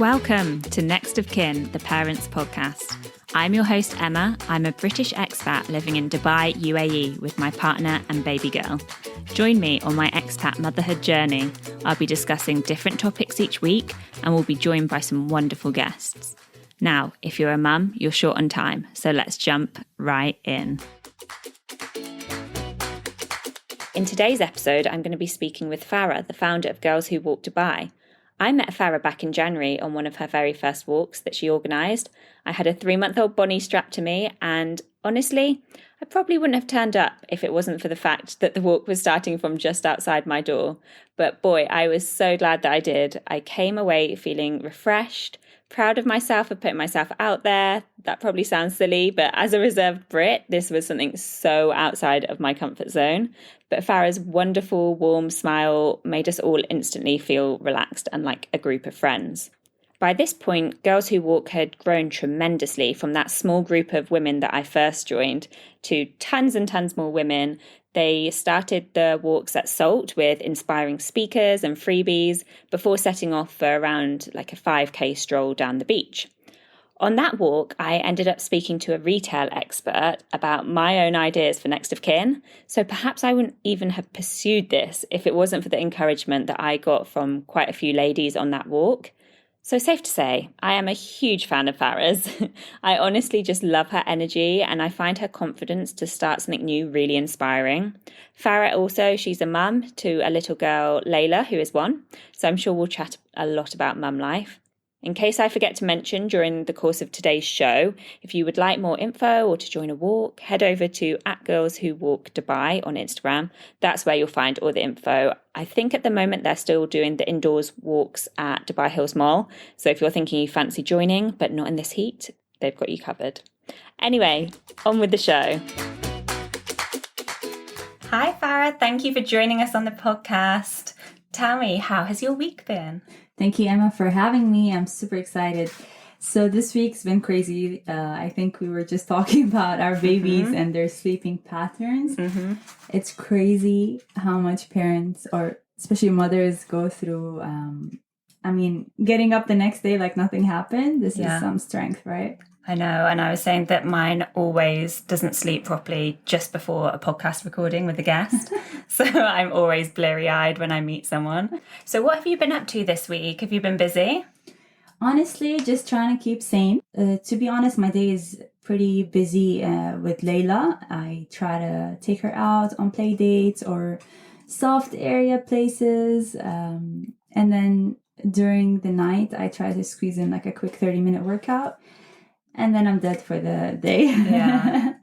Welcome to Next of Kin, the Parents Podcast. I'm your host, Emma. I'm a British expat living in Dubai, UAE, with my partner and baby girl. Join me on my expat motherhood journey. I'll be discussing different topics each week and we'll be joined by some wonderful guests. Now, if you're a mum, you're short on time, so let's jump right in. In today's episode, I'm going to be speaking with Farah, the founder of Girls Who Walk Dubai. I met Farah back in January on one of her very first walks that she organised. I had a 3-month-old Bonnie strapped to me, and honestly, I probably wouldn't have turned up if it wasn't for the fact that the walk was starting from just outside my door. But boy, I was so glad that I did. I came away feeling refreshed, proud of myself for putting myself out there. That probably sounds silly, but as a reserved Brit, this was something so outside of my comfort zone. But Farah's wonderful, warm smile made us all instantly feel relaxed and like a group of friends. By this point, Girls Who Walk had grown tremendously from that small group of women that I first joined to tons and tons more women. They started the walks at Salt with inspiring speakers and freebies before setting off for around like a 5k stroll down the beach. On that walk, I ended up speaking to a retail expert about my own ideas for Next of Kin. So perhaps I wouldn't even have pursued this if it wasn't for the encouragement that I got from quite a few ladies on that walk. So safe to say, I am a huge fan of Farah's. I honestly just love her energy and I find her confidence to start something new really inspiring. Farah also, she's a mum to a little girl, Layla, who is 1. So I'm sure we'll chat a lot about mum life. In case I forget to mention during the course of today's show, if you would like more info or to join a walk, head over to @girlswhowalkdubai on Instagram. That's where you'll find all the info. I think at the moment they're still doing the indoors walks at Dubai Hills Mall. So if you're thinking you fancy joining, but not in this heat, they've got you covered. Anyway, on with the show. Hi Farah, thank you for joining us on the podcast. Tell me, how has your week been? Thank you, Emma, for having me. I'm super excited. So this week's been crazy. I think we were just talking about our babies and their sleeping patterns. It's crazy how much parents, or especially mothers, go through. Getting up the next day like nothing happened. This is some strength, right? I know, and I was saying that mine always doesn't sleep properly just before a podcast recording with a guest. So I'm always blurry-eyed when I meet someone. So what have you been up to this week? Have you been busy? Honestly, just trying to keep sane. To be honest, my day is pretty busy with Layla. I try to take her out on play dates or soft area places. And then during the night, I try to squeeze in like a quick 30-minute workout. And then I'm dead for the day.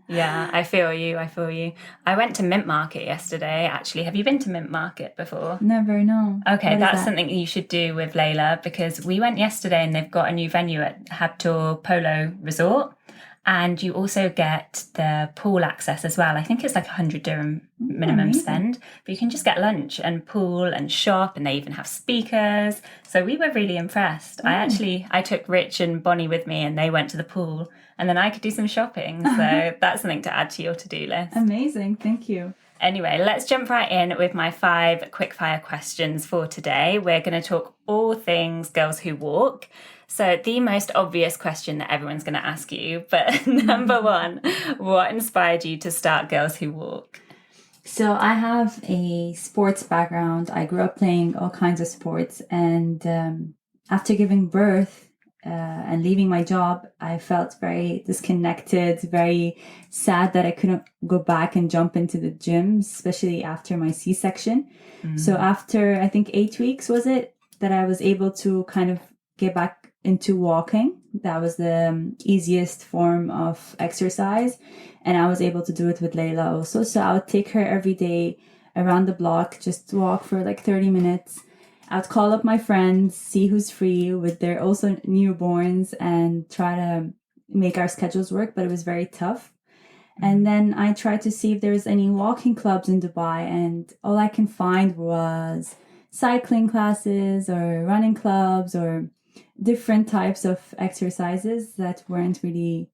Yeah, I feel you. I went to Mint Market yesterday, actually. Have you been to Mint Market before? Never, no. Okay, that's something you should do with Layla because we went yesterday and they've got a new venue at Habtoor Polo Resort. And you also get the pool access as well. I think it's like 100 dirham minimum spend. But you can just get lunch and pool and shop. And they even have speakers. So we were really impressed. I took Rich and Bonnie with me and they went to the pool. And then I could do some shopping. So that's something to add to your to-do list. Amazing. Thank you. Anyway, let's jump right in with my 5 quickfire questions for today. We're going to talk all things Girls Who Walk. So the most obvious question that everyone's going to ask you, but number 1, what inspired you to start Girls Who Walk? So I have a sports background. I grew up playing all kinds of sports. And after giving birth and leaving my job, I felt very disconnected, very sad that I couldn't go back and jump into the gym, especially after my C-section. So after, I think 8 weeks, was it, that I was able to kind of get back into walking. That was the easiest form of exercise. And I was able to do it with Layla also. So I would take her every day around the block, just walk for like 30 minutes. I would call up my friends, see who's free with their also newborns and try to make our schedules work. But it was very tough. And then I tried to see if there's any walking clubs in Dubai. And all I can find was cycling classes or running clubs or different types of exercises that weren't really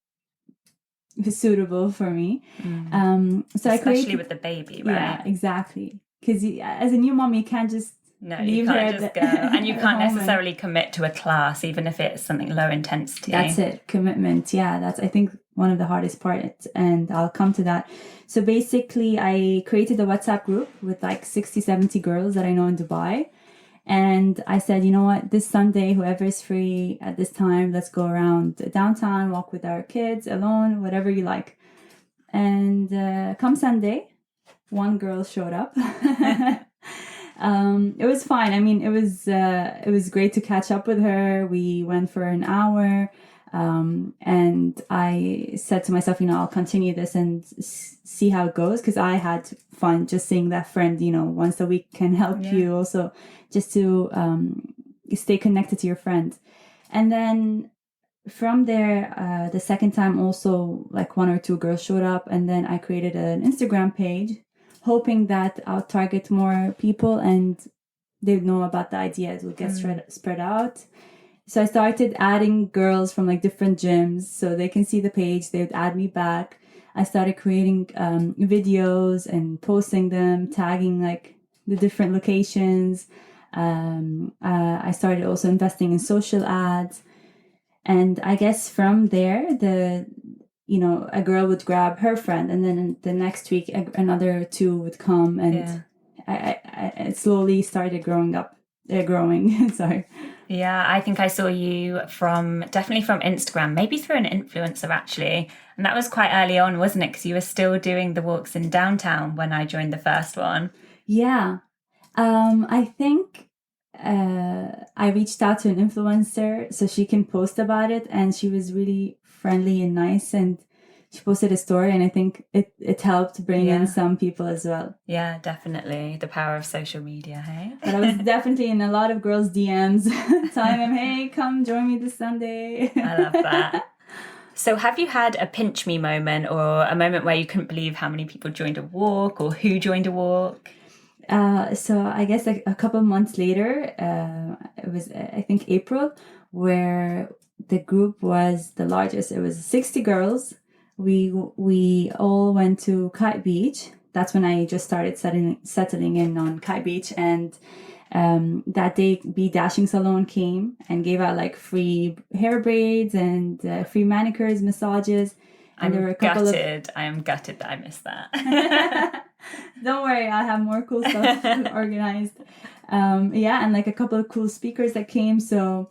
suitable for me. So especially with the baby, right? Yeah, exactly. Because as a new mom, you can't just No, leave you her can't at just the- go. And you at can't home and- necessarily commit to a class, even if it's something low intensity. That's it. Commitment. Yeah. That's, I think, one of the hardest parts. And I'll come to that. So basically, I created a WhatsApp group with like 60, 70 girls that I know in Dubai. And I said, you know what, this Sunday, whoever is free at this time, let's go around downtown, walk with our kids, alone, whatever you like. And come Sunday, one girl showed up. It was fine. I mean, it was great to catch up with her. We went for an hour. And I said to myself, you know, I'll continue this and see how it goes, because I had fun just seeing that friend, you know, once a week can help you also just to stay connected to your friend. And then from there, the second time also like one or two girls showed up, and then I created an Instagram page hoping that I'll target more people and they'd know about the idea. It will get spread out. So I started adding girls from like different gyms so they can see the page. They would add me back. I started creating videos and posting them, tagging like the different locations. I started also investing in social ads. And I guess from there, a girl would grab her friend, and then the next week another two would come, and I slowly started growing. Sorry. Yeah, I think I saw you definitely from Instagram, maybe through an influencer actually. And that was quite early on, wasn't it? Because you were still doing the walks in downtown when I joined the first one. Yeah. I think I reached out to an influencer so she can post about it. And she was really friendly and nice. And she posted a story, and I think it helped bring in some people as well. Yeah, definitely. The power of social media, hey? But I was definitely in a lot of girls' DMs telling them, hey, come join me this Sunday. I love that. So have you had a pinch me moment, or a moment where you couldn't believe how many people joined a walk, or who joined a walk? So I guess like a couple of months later, it was, I think, April, where the group was the largest. It was 60 girls. We all went to Kite Beach. That's when I just started settling in on Kite Beach. And that day, Be Dashing Salon came and gave out like free hair braids and free manicures, massages. And there were a couple I am gutted that I missed that. Don't worry, I'll have more cool stuff organized. And like a couple of cool speakers that came. So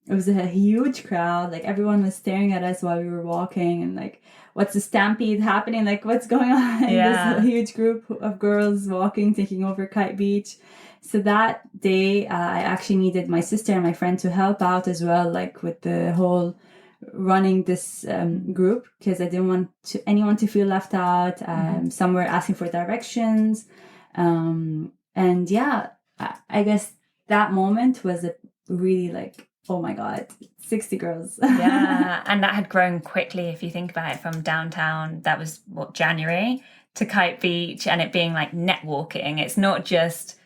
it was a huge crowd. Like everyone was staring at us while we were walking, and like, what's the stampede happening? Like, what's going on? This huge group of girls walking, taking over Kite Beach. So that day, I actually needed my sister and my friend to help out as well, like with the whole running this group, because I didn't want anyone to feel left out. Some were asking for directions. I guess that moment was a really like, oh my God, 60 girls. Yeah, and that had grown quickly if you think about it, from downtown, that was January, to Kite Beach, and it being like networking. It's not just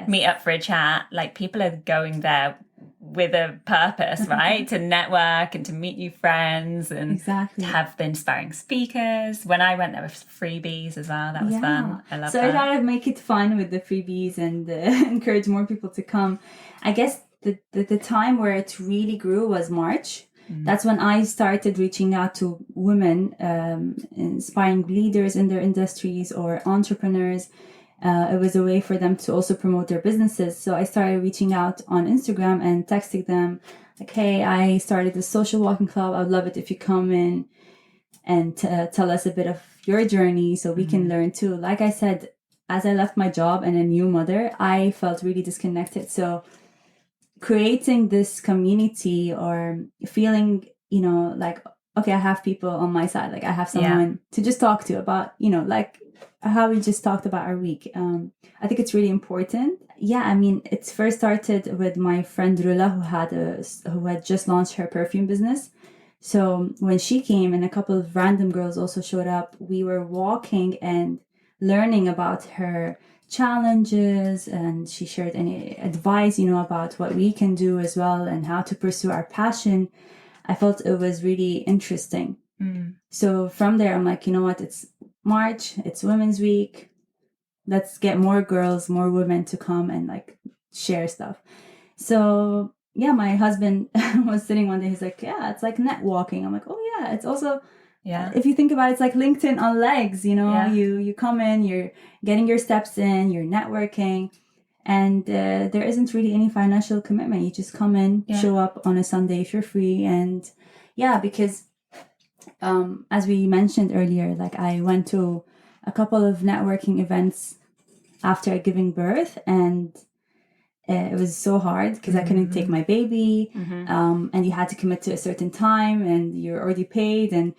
meet up for a chat. Like, people are going there with a purpose, right? To network and to meet new friends, and to have the inspiring speakers. When I went, there were freebies as well. That was fun. I love that. So I thought I'd make it fun with the freebies and encourage more people to come. I guess the time where it really grew was March. That's when I started reaching out to women, inspiring leaders in their industries or entrepreneurs. It was a way for them to also promote their businesses. So I started reaching out on Instagram and texting them like, hey, I started this social walking club. I would love it if you come in and tell us a bit of your journey so we can learn too. Like I said, as I left my job and a new mother, I felt really disconnected. So creating this community, or feeling, like, okay, I have people on my side. Like I have someone to just talk to about, like how we just talked about our week. I think it's really important. Yeah, I mean, it first started with my friend Rula, who had just launched her perfume business. So when she came and a couple of random girls also showed up, we were walking and learning about her challenges, and she shared any advice, about what we can do as well and how to pursue our passion. I felt it was really interesting. So from there, I'm like, you know what, it's March, it's Women's Week. Let's get more girls, more women to come and like share stuff. So yeah, my husband was sitting one day, he's like, yeah, it's like net walking. I'm like, oh yeah, it's also, if you think about it, it's like LinkedIn on legs, you come in, you're getting your steps in, you're networking, and there isn't really any financial commitment. You just come in, show up on a Sunday if you're free. And because as we mentioned earlier, like I went to a couple of networking events after giving birth, and it was so hard because I couldn't take my baby, and you had to commit to a certain time, and you're already paid, and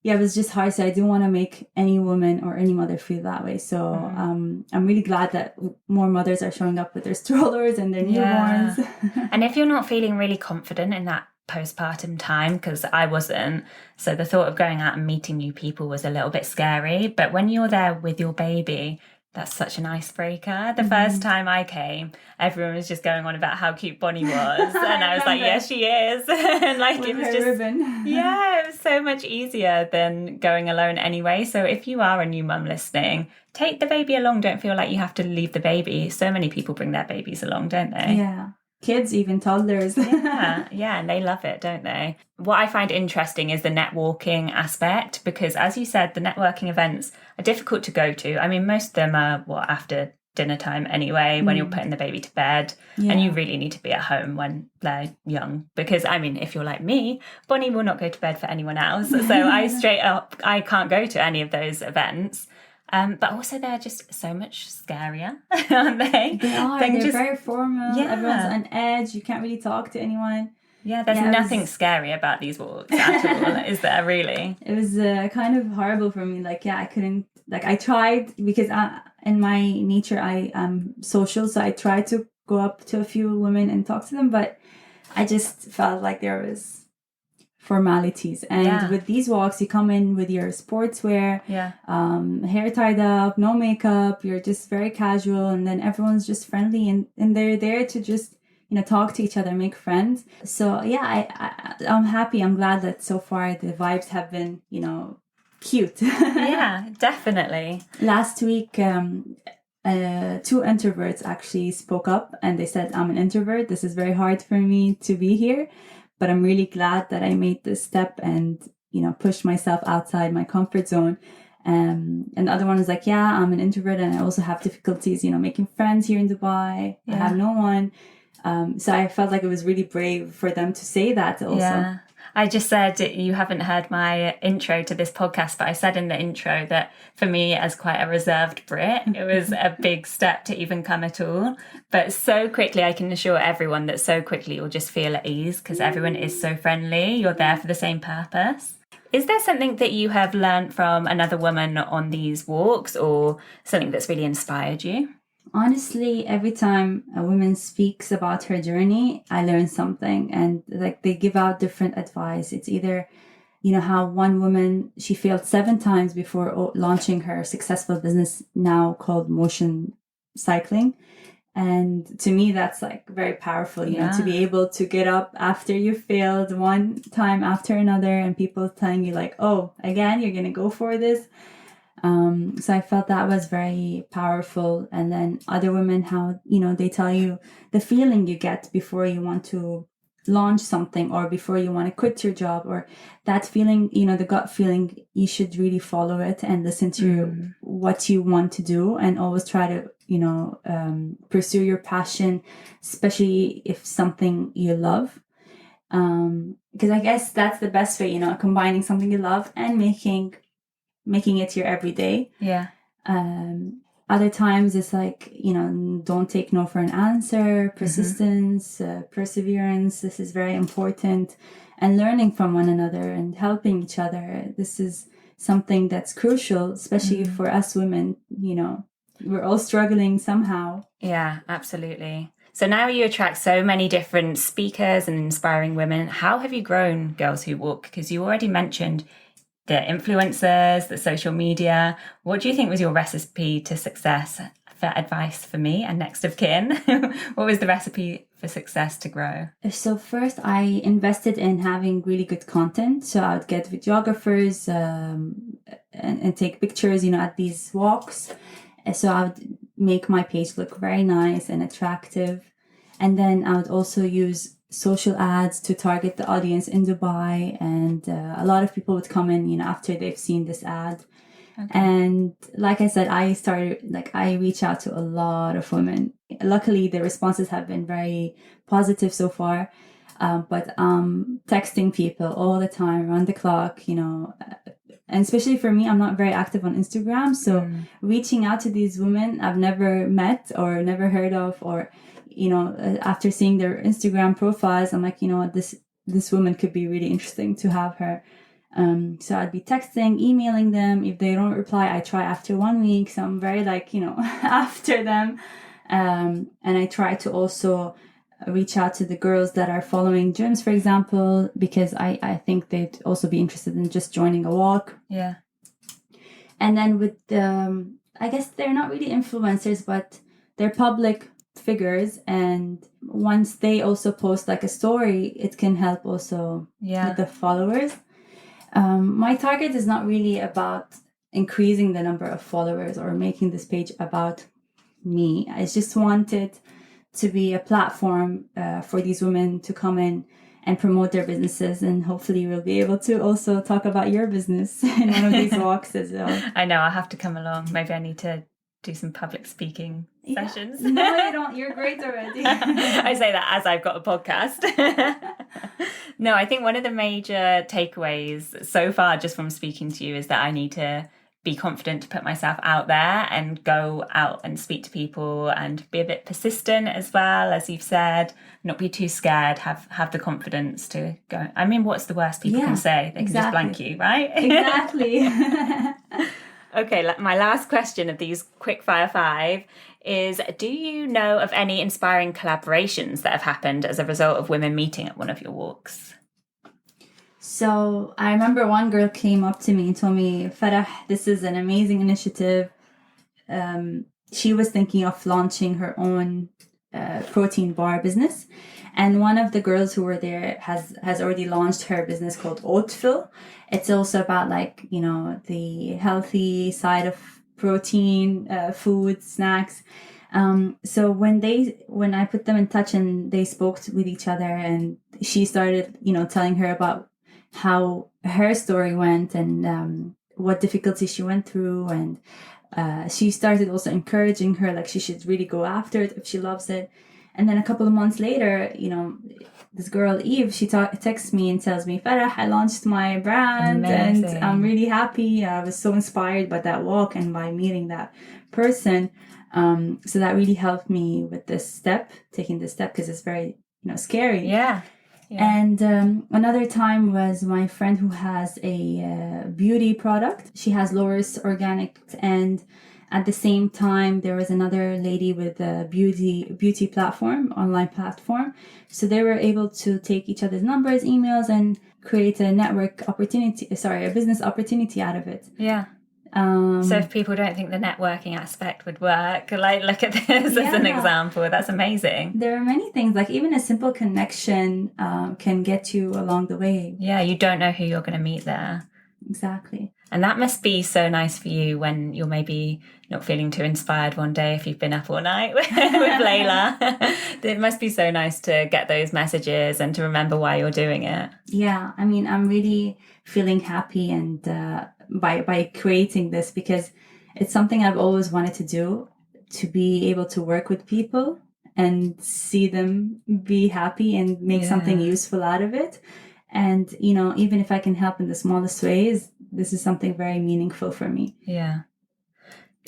it was just hard. So I didn't want to make any woman or any mother feel that way. So I'm really glad that more mothers are showing up with their strollers and their newborns. And if you're not feeling really confident in that postpartum time, because I wasn't, so the thought of going out and meeting new people was a little bit scary. But when you're there with your baby, that's such an icebreaker. The first time I came, everyone was just going on about how cute Bonnie was. And I was like, yes, she is. And like, with it was her just, ribbon. it was so much easier than going alone anyway. So if you are a new mum listening, take the baby along. Don't feel like you have to leave the baby. So many people bring their babies along, don't they? Yeah. Kids, even toddlers. And they love it, don't they? What I find interesting is the networking aspect, because as you said, the networking events are difficult to go to. I mean, most of them are after dinner time anyway, when you're putting the baby to bed, and you really need to be at home when they're young, because I mean, if you're like me, Bonnie will not go to bed for anyone else. So I can't go to any of those events. But also they're just so much scarier, aren't they? They are. They're very formal. Everyone's on edge. You can't really talk to anyone. Yeah, there's nothing scary about these walks at all, is there really? It was kind of horrible for me. Like, I couldn't, like I tried, because in my nature, I am social. So I tried to go up to a few women and talk to them, but I just felt like there was formalities. And with these walks, you come in with your sportswear, hair tied up, no makeup, you're just very casual, and then everyone's just friendly, and they're there to just talk to each other, make friends. So I'm happy. I'm glad that so far the vibes have been cute. Yeah, definitely. Last week 2 introverts actually spoke up, and they said, I'm an introvert, this is very hard for me to be here, but I'm really glad that I made this step and, pushed myself outside my comfort zone. And the other one was like, I'm an introvert and I also have difficulties, making friends here in Dubai. I have no one. So I felt like it was really brave for them to say that also. Yeah. I just said, you haven't heard my intro to this podcast, but I said in the intro that for me, as quite a reserved Brit, it was a big step to even come at all. But so quickly, I can assure everyone that so quickly you'll just feel at ease, because everyone is so friendly. You're there for the same purpose. Is there something that you have learned from another woman on these walks, or something that's really inspired you? Honestly, every time a woman speaks about her journey, I learn something, and like they give out different advice. It's either, how one woman, she failed 7 times before launching her successful business now called motion cycling. And to me, that's like very powerful, to be able to get up after you failed one time after another, and people telling you like, oh, again, you're going to go for this. So I felt that was very powerful. And then other women, how, they tell you the feeling you get before you want to launch something, or before you want to quit your job, or that feeling, the gut feeling, you should really follow it and listen to what you want to do, and always try to, pursue your passion, especially if something you love. Because I guess that's the best way, combining something you love and making it your everyday. Other times it's like, don't take no for an answer, persistence, perseverance. This is very important, and learning from one another and helping each other. This is something that's crucial, especially for us women. We're all struggling somehow. Yeah, absolutely. So now you attract so many different speakers and inspiring women. How have you grown Girls Who Walk? Because you already mentioned the influencers, the social media. What do you think was your recipe to success? For advice for me and next of kin, what was the recipe for success to grow? So first, I invested in having really good content. So I would get videographers and take pictures, at these walks. So I would make my page look very nice and attractive. And then I would also use social ads to target the audience in Dubai. And a lot of people would come in, after they've seen this ad. Okay. And like I said, I reach out to a lot of women. Luckily, the responses have been very positive so far. But texting people all the time, around the clock, and especially for me, I'm not very active on Instagram. So reaching out to these women I've never met or never heard of, or, after seeing their Instagram profiles, I'm like, this woman could be really interesting to have her. So I'd be texting, emailing them. If they don't reply, I try after 1 week. So I'm very after them. And I try to also reach out to the girls that are following gyms, for example, because I think they'd also be interested in just joining a walk. Yeah. And then with I guess they're not really influencers, but they're public figures. And once they also post a story, it can help also with the followers. My target is not really about increasing the number of followers or making this page about me. I just wanted to be a platform for these women to come in and promote their businesses, and hopefully we'll be able to also talk about your business in one of these walks as well. I know, I'll have to come along. Maybe I need to do some public speaking sessions. No, you don't. You're great already. I say that as I've got a podcast. No, I think one of the major takeaways so far just from speaking to you is that I need to be confident to put myself out there and go out and speak to people and be a bit persistent as well, as you've said, not be too scared, have the confidence to go. I mean, what's the worst people can say? They can just blank you, right? Exactly. Okay, my last question of these quick fire 5 is, do you know of any inspiring collaborations that have happened as a result of women meeting at one of your walks? So I remember one girl came up to me and told me, Farah, this is an amazing initiative. She was thinking of launching her own protein bar business. And one of the girls who were there has already launched her business called Oatfill. It's also about the healthy side of protein, food, snacks. So when I put them in touch and they spoke with each other, and she started, telling her about how her story went and what difficulties she went through, and she started also encouraging her she should really go after it if she loves it. And then a couple of months later, this girl Eve, she texts me and tells me, Farah, I launched my brand. Amazing. And I'm really happy. I was so inspired by that walk and by meeting that person. So that really helped me with taking this step, because it's very scary. Yeah. And another time was my friend who has a beauty product. She has Loris Organic, and at the same time there was another lady with a beauty platform, online platform. So they were able to take each other's numbers, emails, and create a business opportunity out of it. Yeah. So if people don't think the networking aspect would work, look at this as an example. That's amazing. There are many things, even a simple connection can get you along the way. Yeah, you don't know who you're going to meet there. Exactly. And that must be so nice for you when you're maybe not feeling too inspired one day, if you've been up all night with Layla. It must be so nice to get those messages and to remember why you're doing it. Yeah, I mean, I'm really feeling happy and by creating this, because it's something I've always wanted to do, to be able to work with people and see them be happy and make something useful out of it. And, even if I can help in the smallest ways, this is something very meaningful for me. Yeah.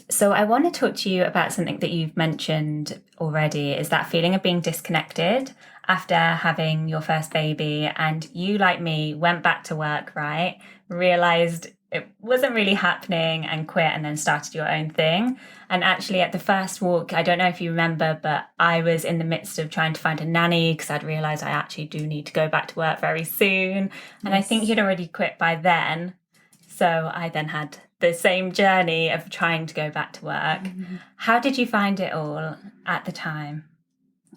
So I want to talk to you about something that you've mentioned already, is that feeling of being disconnected after having your first baby. And you, like me, went back to work, right? Realized it wasn't really happening and quit, and then started your own thing. And actually at the first walk, I don't know if you remember, but I was in the midst of trying to find a nanny, because I'd realised I actually do need to go back to work very soon. And I think you'd already quit by then. So I then had the same journey of trying to go back to work. Mm-hmm. How did you find it all at the time?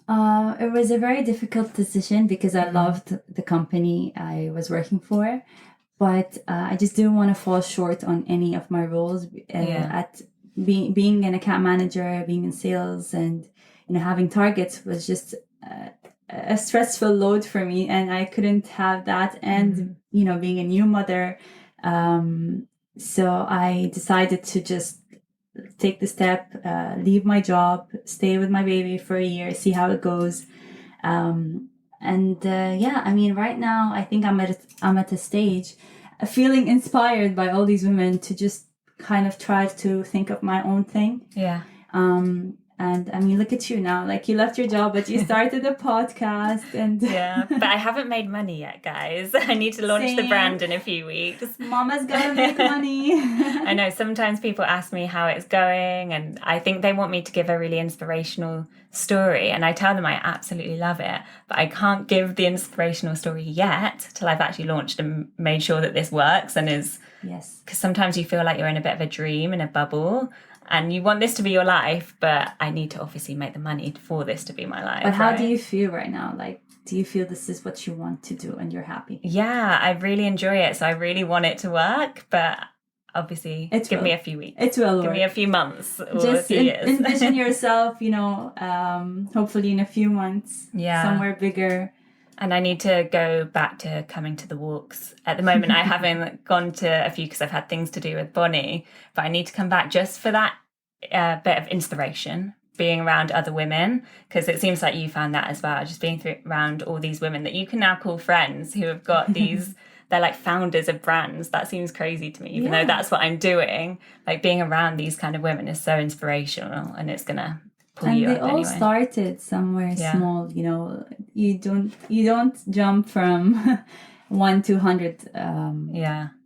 It was a very difficult decision, because I loved the company I was working for. But I just didn't want to fall short on any of my roles. At being an account manager, being in sales, and having targets was just a stressful load for me, and I couldn't have that. And being a new mother, so I decided to just take the step, leave my job, stay with my baby for a year, see how it goes. Right now I think I'm at a stage feeling inspired by all these women to just kind of try to think of my own thing. Yeah. And look at you now. Like, you left your job, but you started a podcast. And yeah, but I haven't made money yet, guys. I need to launch the brand in a few weeks. Mama's gotta make money. I know sometimes people ask me how it's going, and I think they want me to give a really inspirational story, and I tell them I absolutely love it, but I can't give the inspirational story yet till I've actually launched and made sure that this works and is. Yes. Because sometimes you feel like you're in a bit of a dream, in a bubble, and you want this to be your life, but I need to obviously make the money for this to be my life. But how do you feel right now? Like, do you feel this is what you want to do and you're happy? Yeah, I really enjoy it. So I really want it to work, but obviously give me a few weeks. It will work. Give me a few months or just a few years. Envision yourself, hopefully in a few months, somewhere bigger. And I need to go back to coming to the walks. At the moment, I haven't gone to a few because I've had things to do with Bonnie, but I need to come back just for that bit of inspiration, being around other women, because it seems like you found that as well, just being around all these women that you can now call friends who have got these, they're like founders of brands. That seems crazy to me, even though that's what I'm doing. Like, being around these kind of women is so inspirational, and it's going to pull you up anyway. And they all started somewhere small, You don't jump from 1 to 100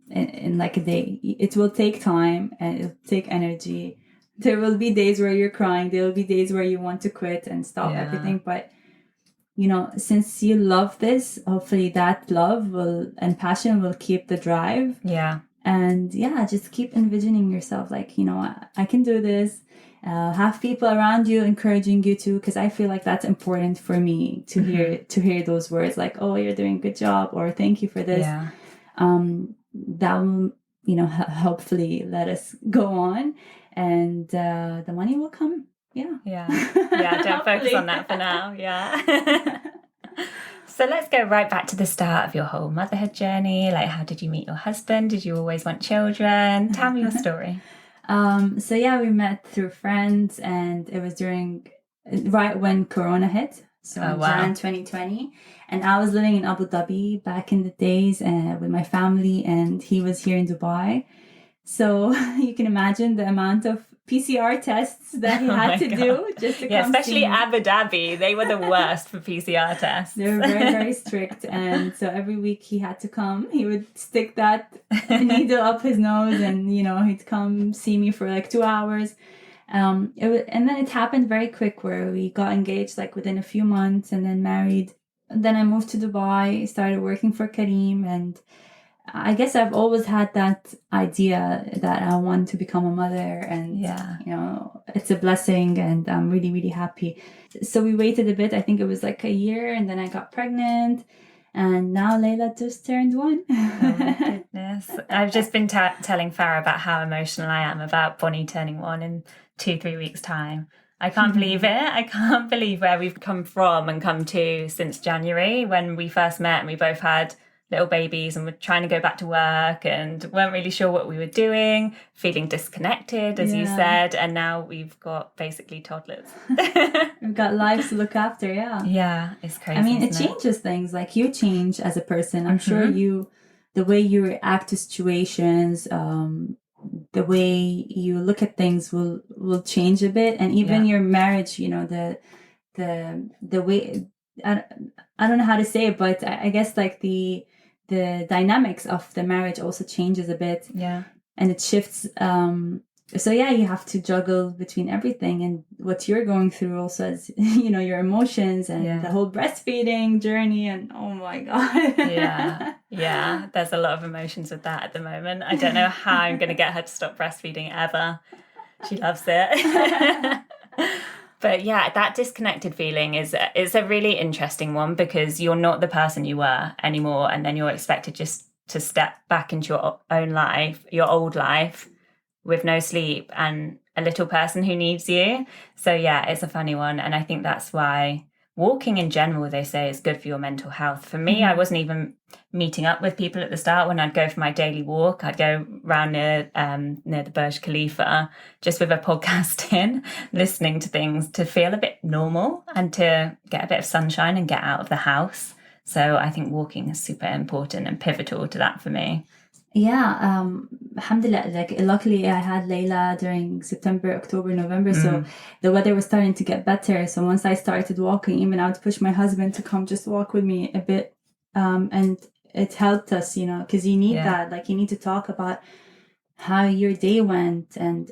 in like a day. It will take time, and it'll take energy. There will be days where you're crying. There will be days where you want to quit and stop everything. But, since you love this, hopefully that love and passion will keep the drive. Yeah. And just keep envisioning yourself like, I can do this. Have people around you encouraging you to, because I feel like that's important for me to hear those words like, oh, you're doing a good job, or thank you for this. Yeah. That will, hopefully let us go on, and the money will come. Yeah. Don't focus on that for now. Yeah. So let's go right back to the start of your whole motherhood journey. Like, how did you meet your husband? Did you always want children? Tell me your story. We met through friends, and it was right when Corona hit. So Jan 2020. And I was living in Abu Dhabi back in the days with my family, and he was here in Dubai. So you can imagine the amount of PCR tests that he had to do just to come. Yeah, especially Abu Dhabi. They were the worst for PCR tests. They were very, very strict. And so every week he had to come. He would stick that needle up his nose, and, he'd come see me for like 2 hours. And then it happened very quick, where we got engaged like within a few months, and then married. And then I moved to Dubai, started working for Kareem, and I guess I've always had that idea that I want to become a mother, and it's a blessing, and I'm really, really happy. So we waited a bit. I think it was like a year, and then I got pregnant, and now Layla just turned 1. Oh my goodness. I've just been telling Farah about how emotional I am about Bonnie turning 1 in 2-3 weeks' time. I can't believe it. I can't believe where we've come from and come to since January, when we first met and we both had little babies and were trying to go back to work and weren't really sure what we were doing, feeling disconnected, as you said, and now we've got basically toddlers. We've got lives to look after. Yeah, it's crazy. It changes things. Like, you change as a person. I'm sure the way you react to situations, the way you look at things will change a bit, and even your marriage, the way, I don't know how to say it, but I guess like the dynamics of the marriage also changes a bit. Yeah. And it shifts. So you have to juggle between everything, and what you're going through also as, your emotions and the whole breastfeeding journey, and oh my God. Yeah. There's a lot of emotions with that at the moment. I don't know how I'm going to get her to stop breastfeeding ever. She loves it. But that disconnected feeling is a really interesting one, because you're not the person you were anymore, and then you're expected just to step back into your own life, your old life, with no sleep and a little person who needs you. So yeah, it's a funny one. And I think that's why walking in general, they say, is good for your mental health. For me, I wasn't even meeting up with people at the start. When I'd go for my daily walk, I'd go around near the Burj Khalifa, just with a podcast in, listening to things to feel a bit normal and to get a bit of sunshine and get out of the house. So I think walking is super important and pivotal to that for me. Yeah, alhamdulillah, like luckily I had Layla during September, October, November, so the weather was starting to get better. So once I started walking, even I would push my husband to come just walk with me a bit, and it helped us, you know, because you need that, like you need to talk about how your day went and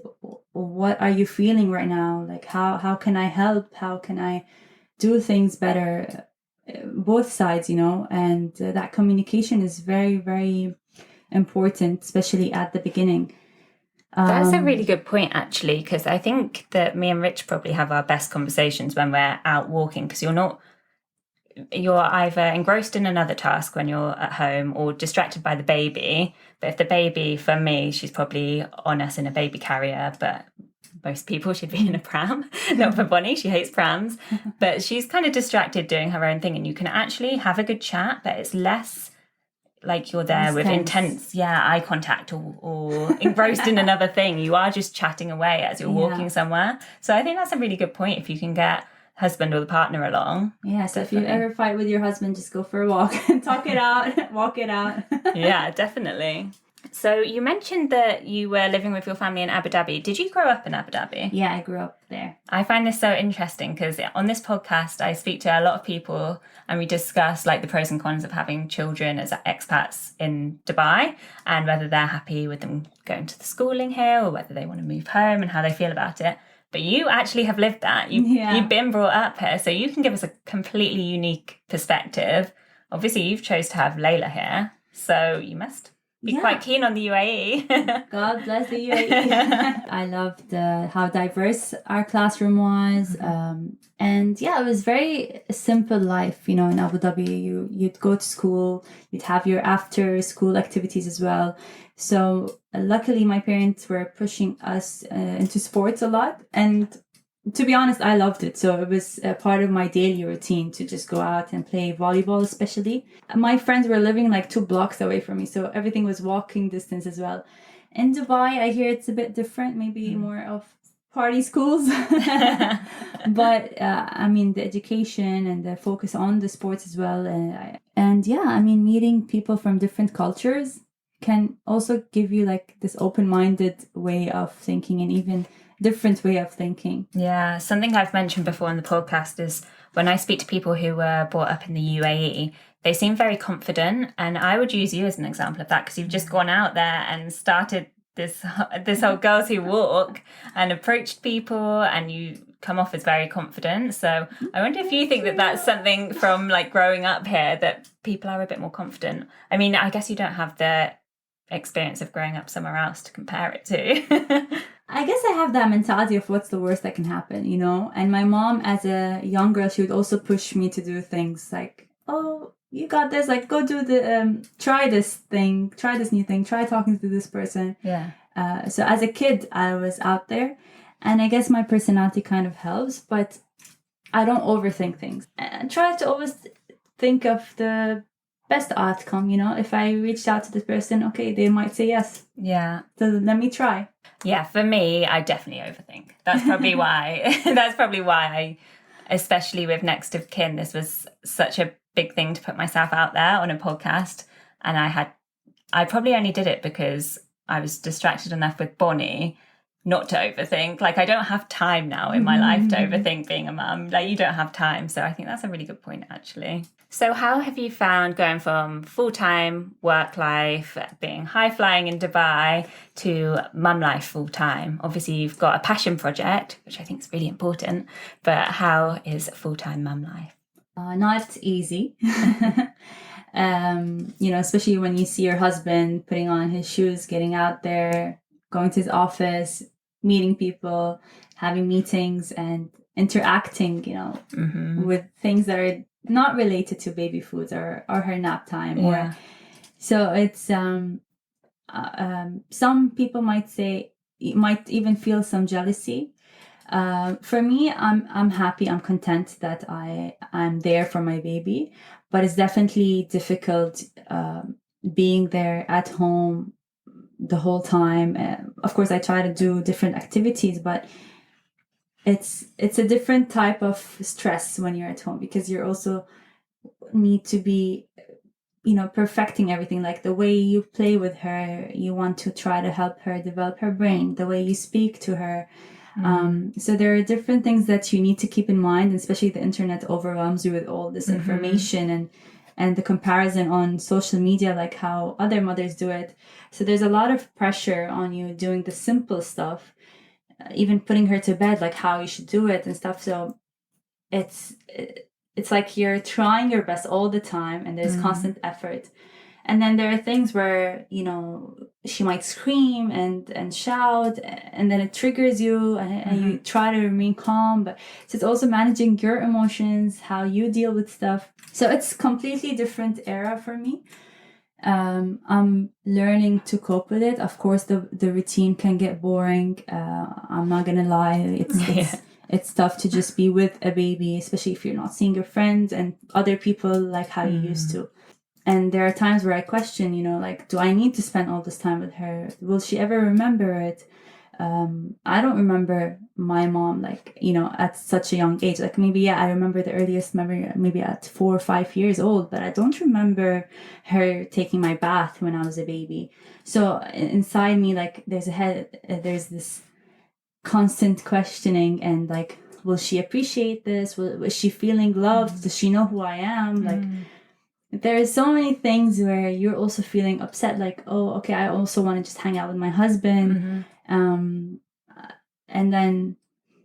what are you feeling right now, like how can I help, how can I do things better, both sides, you know, and that communication is very, very important, especially at the beginning. That's a really good point, actually, because I think that me and Rich probably have our best conversations when we're out walking, because you're either engrossed in another task when you're at home or distracted by the baby. But if the baby, for me, she's probably on us in a baby carrier, but most people should be in a pram. Not for Bonnie, she hates prams. But she's kind of distracted doing her own thing, and you can actually have a good chat, but it's less like you're there with intense eye contact or engrossed in another thing. You are just chatting away as you're walking somewhere. So I think that's a really good point if you can get husband or the partner along. Yeah, so definitely. If you ever fight with your husband, just go for a walk and talk it out, walk it out. Yeah, definitely. So you mentioned that you were living with your family in Abu Dhabi. Did you grow up in Abu Dhabi? Yeah, I grew up there. I find this so interesting because on this podcast, I speak to a lot of people and we discuss like the pros and cons of having children as expats in Dubai and whether they're happy with them going to the schooling here or whether they want to move home and how they feel about it. But you actually have lived that. You've been brought up here, so you can give us a completely unique perspective. Obviously, you've chose to have Layla here, so you must be quite keen on the UAE. God bless the UAE. I loved how diverse our classroom was. And yeah, it was very simple life, you know, in Abu Dhabi. You'd go to school, you'd have your after school activities as well. So luckily my parents were pushing us into sports a lot. And to be honest, I loved it. So it was a part of my daily routine to just go out and play volleyball, especially. My friends were living like 2 blocks away from me, so everything was walking distance as well. In Dubai, I hear it's a bit different, maybe more of party schools. But I mean, the education and the focus on the sports as well. And yeah, I mean, meeting people from different cultures can also give you like this open-minded way of thinking and even different way of thinking. Yeah, something I've mentioned before in the podcast is when I speak to people who were brought up in the UAE, they seem very confident, and I would use you as an example of that because you've just gone out there and started this whole Girls Who Walk and approached people, and you come off as very confident. So I wonder if you think that that's something from like growing up here that people are a bit more confident. I mean, I guess you don't have the experience of growing up somewhere else to compare it to. I guess I have that mentality of what's the worst that can happen, you know? And my mom, as a young girl, she would also push me to do things like, oh, you got this, like, go do try this thing, try this new thing, try talking to this person. Yeah. So as a kid, I was out there, and I guess my personality kind of helps, but I don't overthink things. I try to always think of the best outcome, you know? If I reached out to this person, okay, they might say yes. Yeah. So let me try. Yeah, for me, I definitely overthink. That's probably why. That's probably why I, especially with Next of Kin, this was such a big thing to put myself out there on a podcast. And I probably only did it because I was distracted enough with Bonnie not to overthink. Like, I don't have time now in my life to overthink being a mum. Like, you don't have time. So I think that's a really good point, actually. So how have you found going from full-time work life, being high-flying in Dubai, to mum life full-time? Obviously, you've got a passion project, which I think is really important, but how is full-time mum life? Not easy. You know, especially when you see your husband putting on his shoes, getting out there, going to his office, meeting people, having meetings and interacting, you know, with things that are not related to baby foods or her nap time. Yeah. So it's some people might say you might even feel some jealousy. For me, I'm happy, I'm content that I'm there for my baby, but it's definitely difficult being there at home the whole time. Of course, I try to do different activities, but it's a different type of stress when you're at home, because you're also need to be, perfecting everything, like the way you play with her, you want to try to help her develop her brain, the way you speak to her. So there are different things that you need to keep in mind, especially the internet overwhelms you with all this information and the comparison on social media, like how other mothers do it. So there's a lot of pressure on you doing the simple stuff, even putting her to bed, like how you should do it and stuff. So it's like you're trying your best all the time, and there's constant effort. And then there are things where, she might scream and shout, and then it triggers you, and you try to remain calm. But so it's also managing your emotions, how you deal with stuff. So it's completely different era for me. I'm learning to cope with it. Of course, the routine can get boring. I'm not gonna lie. It's tough to just be with a baby, especially if you're not seeing your friends and other people like how you used to. And there are times where I question, like, do I need to spend all this time with her? Will she ever remember it? I don't remember my mom, like, at such a young age. Like, maybe, I remember the earliest memory, maybe at 4 or 5 years old, but I don't remember her taking my bath when I was a baby. So inside me, like, there's this constant questioning, and like, will she appreciate this? Was she feeling loved? Does she know who I am? Like, there's so many things where you're also feeling upset, like, oh, okay, I also want to just hang out with my husband. And then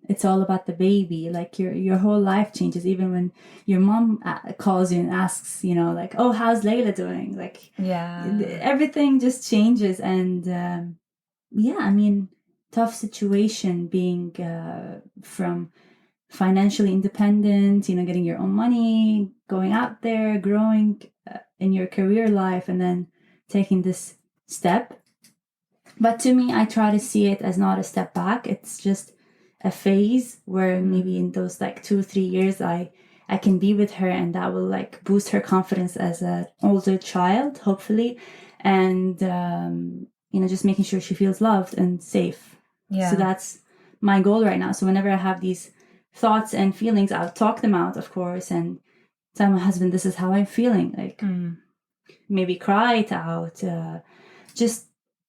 it's all about the baby. Like, your whole life changes, even when your mom calls you and asks, like, oh, how's Layla doing? Like, everything just changes. And I mean, tough situation being from financially independent, getting your own money, going out there, growing in your career life, and then taking this step. But to me, I try to see it as not a step back. It's just a phase where maybe in those like 2-3 years, I can be with her, and that will like boost her confidence as an older child, hopefully. And, just making sure she feels loved and safe. Yeah. So that's my goal right now. So whenever I have these thoughts and feelings, I'll talk them out, of course, and tell my husband, this is how I'm feeling. Like, maybe cry it out. Just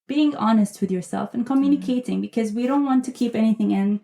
being honest with yourself and communicating, because we don't want to keep anything in.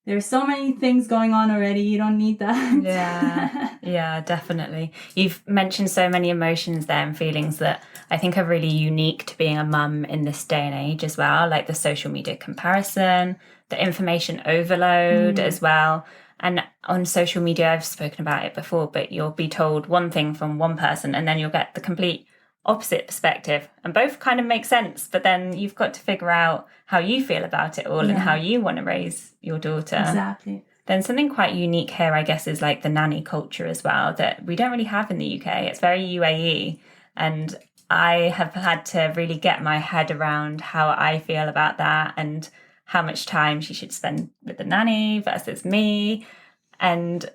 There's so many things going on already. You don't need that. Yeah, definitely. You've mentioned so many emotions there and feelings that I think are really unique to being a mum in this day and age as well, like the social media comparison, the information overload as well. And on social media, I've spoken about it before, but you'll be told one thing from one person and then you'll get the complete opposite perspective, and both kind of make sense, but then you've got to figure out how you feel about it all and how you want to raise your daughter. Exactly. Then something quite unique here, I guess, is like the nanny culture as well, that we don't really have in the UK. It's very UAE, and I have had to really get my head around how I feel about that and how much time she should spend with the nanny versus me. And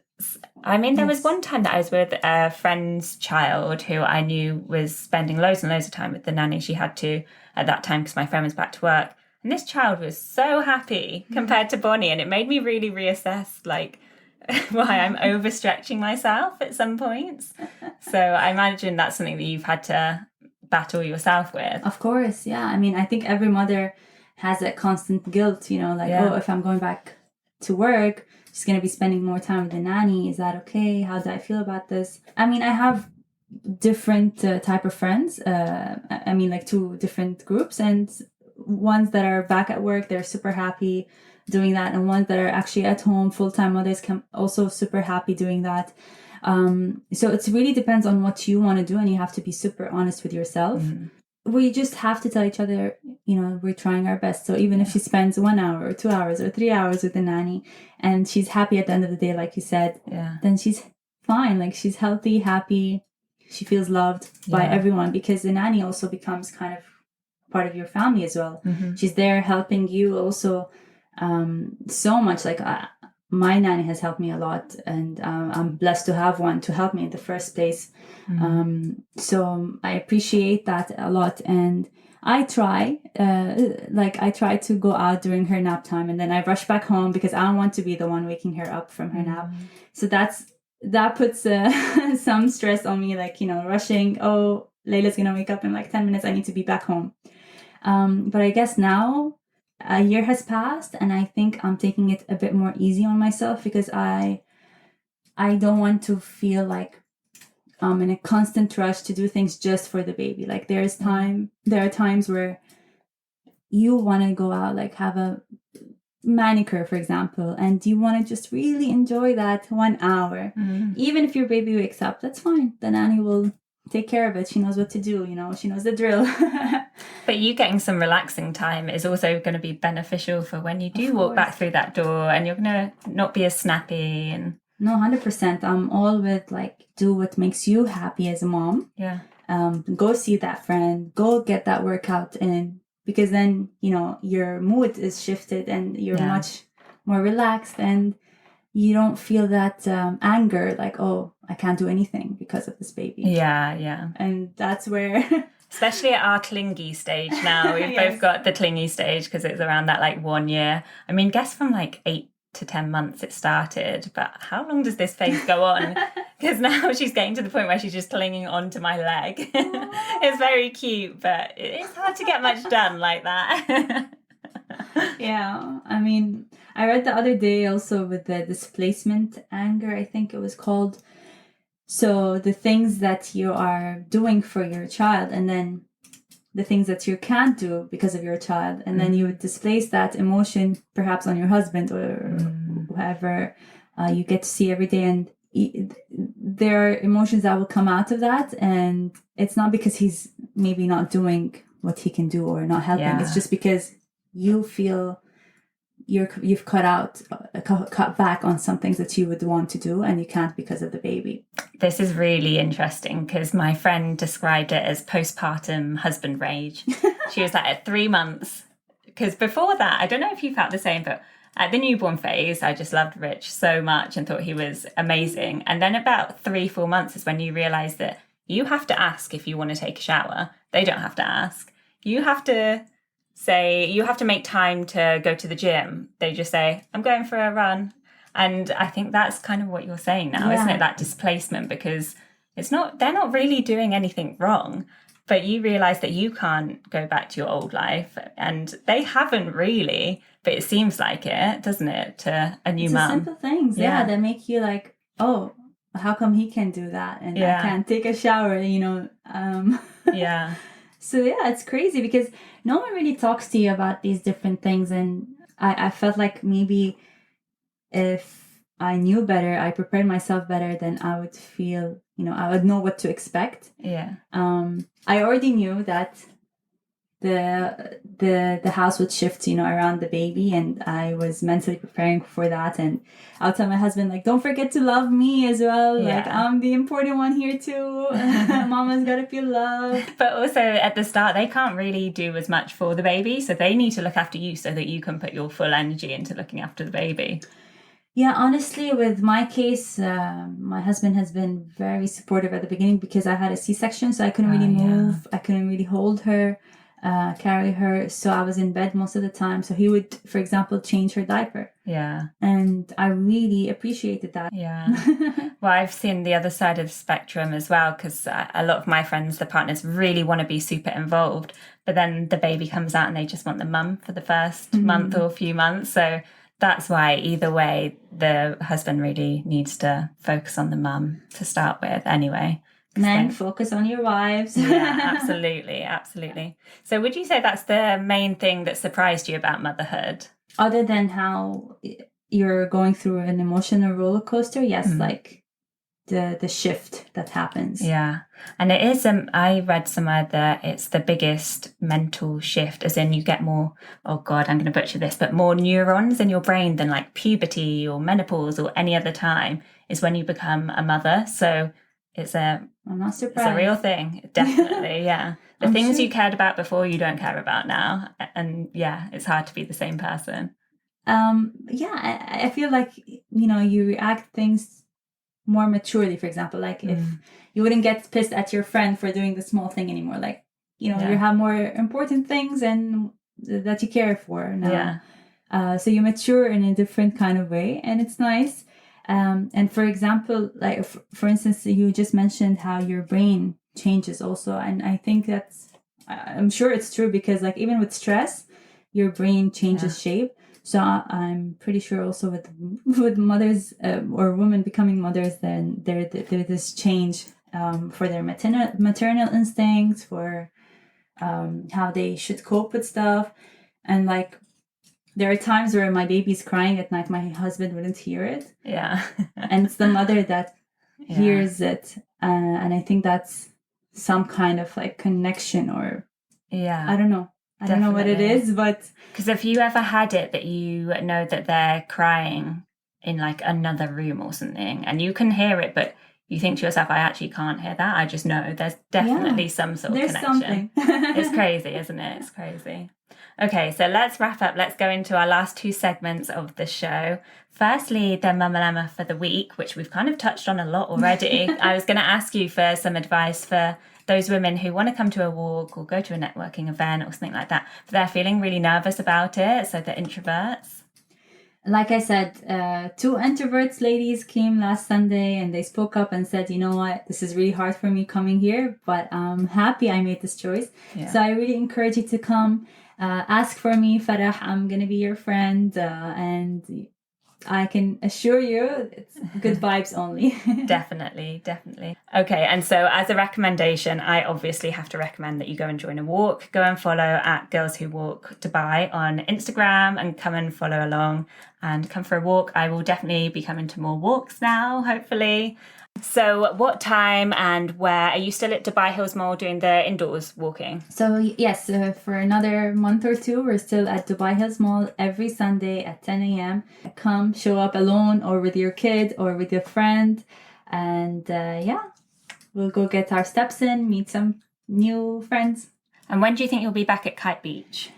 I mean, there was one time that I was with a friend's child who I knew was spending loads and loads of time with the nanny. She had to at that time because my friend was back to work. And this child was so happy compared to Bonnie. And it made me really reassess, like, why I'm overstretching myself at some points. So I imagine that's something that you've had to battle yourself with. Of course, yeah. I mean, I think every mother has that constant guilt, oh, if I'm going back to work, she's going to be spending more time with the nanny. Is that okay? How do I feel about this? I mean, I have different type of friends. I mean, like 2 different groups, and ones that are back at work, they're super happy doing that, and ones that are actually at home, full-time mothers, can also super happy doing that. So it really depends on what you want to do, and you have to be super honest with yourself. We just have to tell each other, we're trying our best. So even if she spends 1 hour or 2 hours or 3 hours with the nanny and she's happy at the end of the day, like you said, then she's fine. Like, she's healthy, happy. She feels loved by everyone, because the nanny also becomes kind of part of your family as well. Mm-hmm. She's there helping you also so much. Like my nanny has helped me a lot, and I'm blessed to have one to help me in the first place. So I appreciate that a lot, and I try to go out during her nap time, and then I rush back home because I don't want to be the one waking her up from her nap. So that puts some stress on me, like, rushing. Oh, Layla's gonna wake up in like 10 minutes. I need to be back home. But I guess now a year has passed, and I think I'm taking it a bit more easy on myself because I don't want to feel like I'm in a constant rush to do things just for the baby. Like there are times where you want to go out, like have a manicure, for example, and you want to just really enjoy that 1 hour. Even if your baby wakes up, that's fine. The nanny will take care of it. She knows what to do, she knows the drill. But you getting some relaxing time is also going to be beneficial for when you do walk back through that door, and you're going to not be as snappy. And no, 100%. I'm all with like, do what makes you happy as a mom. Yeah. Go see that friend, go get that workout in, because then, your mood is shifted and you're much more relaxed, and you don't feel that anger, like, oh, I can't do anything because of this baby. Yeah. And that's where... Especially at our clingy stage now. We've both got the clingy stage because it's around that like 1 year. I mean, guess from like 8 to 10 months it started, but how long does this phase go on? Because now she's getting to the point where she's just clinging onto my leg. It's very cute, but it's hard to get much done like that. Yeah, I mean, I read the other day also with the displacement anger, I think it was called. So the things that you are doing for your child, and then the things that you can't do because of your child, and then you would displace that emotion perhaps on your husband or whoever you get to see every day, and there are emotions that will come out of that, and it's not because he's maybe not doing what he can do or not helping. It's just because you feel you've cut back on some things that you would want to do, and you can't because of the baby. This is really interesting because my friend described it as postpartum husband rage. She was like at 3 months, because before that, I don't know if you felt the same, but at the newborn phase, I just loved Rich so much and thought he was amazing. And then about 3-4 months is when you realize that you have to ask if you want to take a shower. They don't have to ask. You have to say, you have to make time to go to the gym. They just say, I'm going for a run. And I think that's kind of what you're saying now, isn't it? That displacement, because they're not really doing anything wrong, but you realize that you can't go back to your old life, and they haven't really, but it seems like it, doesn't it, to a new mum? Simple things, that make you like, oh, how come he can do that and I can't take a shower, Yeah. So it's crazy because no one really talks to you about these different things, and I felt like maybe if I knew better, I prepared myself better, then I would feel, I would know what to expect. Yeah. I already knew that the house would shift, around the baby, and I was mentally preparing for that. And I'll tell my husband, like, don't forget to love me as well. Yeah. Like, I'm the important one here too. Mama's gotta feel loved. But also at the start, they can't really do as much for the baby, so they need to look after you so that you can put your full energy into looking after the baby. Yeah, honestly, with my case, my husband has been very supportive at the beginning because I had a C-section, so I couldn't really move. I couldn't really hold her, carry her. So I was in bed most of the time. So he would, for example, change her diaper. Yeah. And I really appreciated that. Yeah. Well, I've seen the other side of the spectrum as well, because a lot of my friends, the partners, really want to be super involved. But then the baby comes out and they just want the mum for the first month or few months. So that's why either way, the husband really needs to focus on the mum to start with anyway. Men, focus on your wives. Yeah, absolutely. So would you say that's the main thing that surprised you about motherhood? Other than how you're going through an emotional roller coaster, yes, like the shift that happens. Yeah. And it is, I read somewhere that it's the biggest mental shift, as in you get more, oh God, I'm going to butcher this, but more neurons in your brain than like puberty or menopause or any other time is when you become a mother. So I'm not surprised. It's a real thing. Definitely, yeah. The things sure. you cared about before, you don't care about now. And yeah, it's hard to be the same person. I feel like, you react things more maturely. For example, like if you wouldn't get pissed at your friend for doing the small thing anymore, like, you have more important things and that you care for now. So you mature in a different kind of way, and it's nice. And for example, like for instance, you just mentioned how your brain changes also, and I think I'm sure it's true, because like even with stress, your brain changes shape. So I'm pretty sure also with mothers or women becoming mothers, then there's this change for their maternal instincts, for how they should cope with stuff. And like there are times where my baby's crying at night, my husband wouldn't hear it. Yeah. And it's the mother that hears it. And I think that's some kind of like connection, or I don't know. I don't know what it is, but... Because if you ever had it that you know that they're crying in like another room or something, and you can hear it, but you think to yourself, I actually can't hear that. I just know there's definitely some sort of connection. Something. It's crazy, isn't it? It's crazy. Okay, so let's wrap up. Let's go into our last two segments of the show. Firstly, the Mama for the week, which we've kind of touched on a lot already. I was going to ask you for some advice for those women who want to come to a walk or go to a networking event or something like that, but they're feeling really nervous about it, so they're introverts. Like I said, 2 introverts ladies came last Sunday, and they spoke up and said, you know what, this is really hard for me coming here, but I'm happy I made this choice. Yeah. So I really encourage you to come. Ask for me, Farah. I'm going to be your friend, and I can assure you it's good vibes only. Definitely. Okay, and so as a recommendation, I obviously have to recommend that you go and join a walk. Go and follow at Girls Who Walk Dubai on Instagram and come and follow along and come for a walk. I will definitely be coming to more walks now, hopefully. So what time and where? Are you still at Dubai Hills Mall doing the indoors walking? So yes, for another month or two, we're still at Dubai Hills Mall every Sunday at 10 a.m. Come, show up alone or with your kid or with your friend. And we'll go get our steps in, meet some new friends. And when do you think you'll be back at Kite Beach?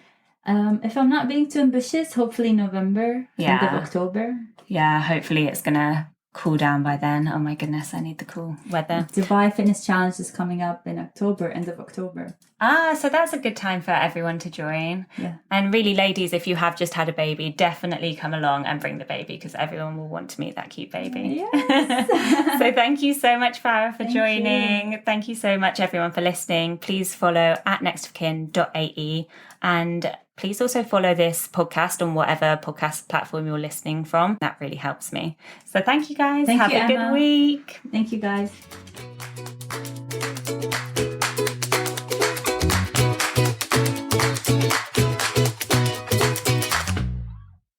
If I'm not being too ambitious, hopefully November, end of October. Yeah, hopefully it's going to cool down by then. Oh my goodness, I need the cool weather. Dubai Fitness Challenge is coming up in October, end of October. So that's a good time for everyone to join. Yeah. And really, ladies, if you have just had a baby, definitely come along and bring the baby, because everyone will want to meet that cute baby. Yes. So thank you so much, Farah, for joining. Thank you so much, everyone, for listening. Please follow at nextofkin.ae, and please also follow this podcast on whatever podcast platform you're listening from. That really helps me. So thank you, guys. Have a good week. Thank you, guys.